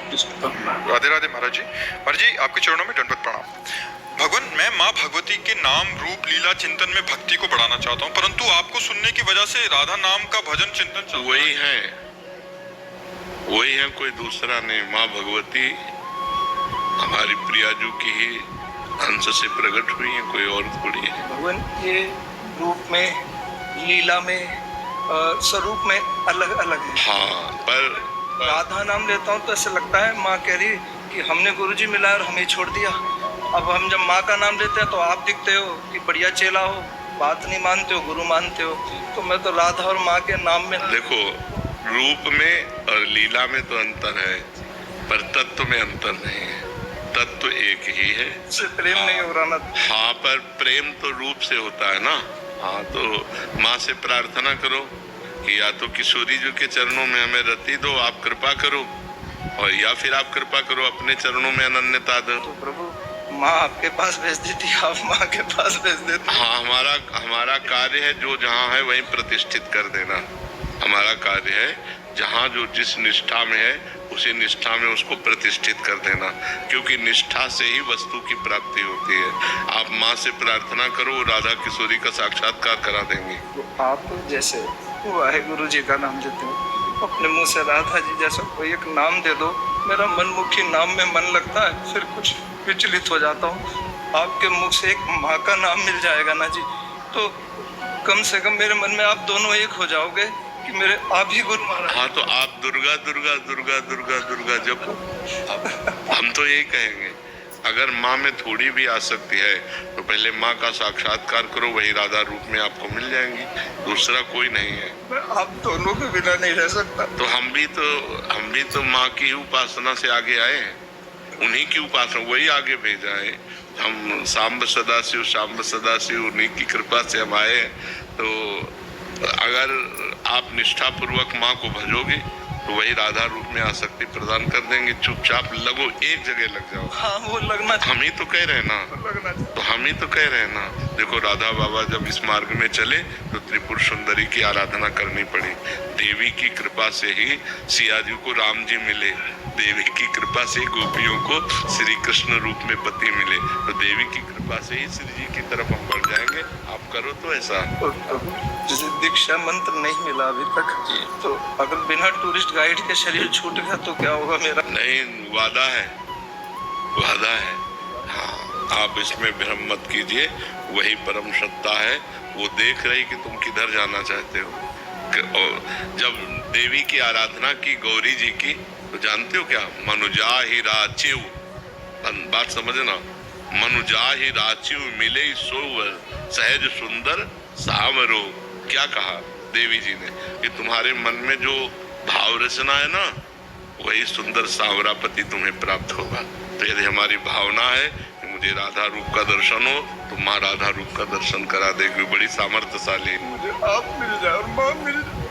राधे राधे महाराज जी। महाराज जी आपके चरणों में दंडवत प्रणाम। भगवान, मैं माँ भगवती के नाम रूप लीला चिंतन में भक्ति को बढ़ाना चाहता हूँ, परंतु आपको सुनने की वजह से राधा नाम का भजन चिंतन चल रहा है। वही है, कोई दूसरा नहीं। माँ भगवती हमारी प्रियाजू की ही अंश से प्रकट हुई है, कोई और थोड़ी है। भगवान ये रूप में, लीला में, स्वरूप में अलग अलग है। हाँ, पर राधा नाम लेता हूँ तो ऐसे लगता है माँ कह रही कि हमने गुरुजी मिलाया और हमें छोड़ दिया। अब हम जब माँ का नाम लेते हैं तो आप दिखते हो कि बढ़िया चेला हो, बात नहीं मानते हो, गुरु मानते हो। तो मैं तो राधा और माँ के नाम में देखो, रूप में और लीला में तो अंतर है, पर तत्व में अंतर नहीं है। तत्व एक ही है। इससे प्रेम नहीं हो रहा ना। हाँ, पर प्रेम तो रूप से होता है ना। हाँ, तो माँ से प्रार्थना करो कि या तो किशोरी जी के चरणों में हमें रति दो, आप कृपा करो, और या फिर आप कृपा करो अपने चरणों में अनन्यता दो। तो प्रभु माँ आपके पास भेज देती, आप माँ के पास भेज देते। हाँ, हमारा कार्य है जो जहाँ है वहीं प्रतिष्ठित कर देना। हमारा कार्य है जहाँ जो जिस निष्ठा में है उसी निष्ठा में उसको प्रतिष्ठित कर देना, क्योंकि निष्ठा से ही वस्तु की प्राप्ति होती है। आप माँ से प्रार्थना करो, राधा किशोरी का साक्षात्कार करा देंगी। तो आप जैसे वाहेगुरु जी का नाम देते हो, अपने मुंह से राधा जी जैसा कोई एक नाम दे दो, मेरा मनमुखी नाम में मन लगता है, फिर कुछ विचलित हो जाता हूँ। आपके मुख से एक माँ का नाम मिल जाएगा ना जी, तो कम से कम मेरे मन में आप दोनों एक हो जाओगे कि मेरे आप ही गुरु महाराज। हाँ, तो आप दुर्गा दुर्गा दुर्गा दुर्गा दुर्गा जपो। हम तो यही कहेंगे, अगर माँ में थोड़ी भी आसक्ति है तो पहले माँ का साक्षात्कार करो, वही राधा रूप में आपको मिल जाएंगी, दूसरा कोई नहीं है। मैं आप दोनों के बिना नहीं रह सकता। तो हम भी तो माँ की उपासना से आगे आए हैं, उन्हीं की उपासना, वही आगे भेजा है। हम सांब सदाशिव उन्हीं की कृपा से हम आए हैं। तो अगर आप निष्ठा पूर्वक माँ को भजोगे तो वही राधा रूप में आसक्ति प्रदान कर देंगे। चुपचाप लगो, एक जगह लग जाओ। हाँ, वो लगना हम ही तो कह रहे हैं ना, तो हम ही तो कह रहे हैं ना। देखो, राधा बाबा जब इस मार्ग में चले तो त्रिपुर सुंदरी की आराधना करनी पड़ी। देवी की कृपा से ही सिया जी को राम जी मिले, देवी की कृपा से गोपियों को श्री कृष्ण रूप में पति मिले। तो देवी की कृपा से ही श्री जी की तरफ हम बढ़ जाएंगे। आप करो तो ऐसा। जैसे दीक्षा मंत्र नहीं मिला अभी तक, तो अगर बिना टूरिस्ट गाइड के शरीर छूट गया तो क्या होगा मेरा? नहीं, वादा है। हाँ, आप इसमें भ्रम मत कीजिए, वही परम सत्ता है। वो देख रही कि तुम किधर जाना चाहते हो। जब देवी की आराधना की गौरी जी की, तो जानते हो क्या? मनुजा ही राचिव, बात समझना, मनुजा ही राचिव मिले सोवर सहज सुंदर सावरो। क्या कहा देवी जी ने कि तुम्हारे मन में जो भाव रचना है ना, वही सुंदर सांवरा पति तुम्हें प्राप्त होगा। तो यदि हमारी भावना है कि मुझे राधा रूप का दर्शन हो, तो माँ राधा रूप का दर्शन करा देगी। बड़ी सामर्थ्यशाली। मुझे आप मिल जाए और माँ मिल जाए।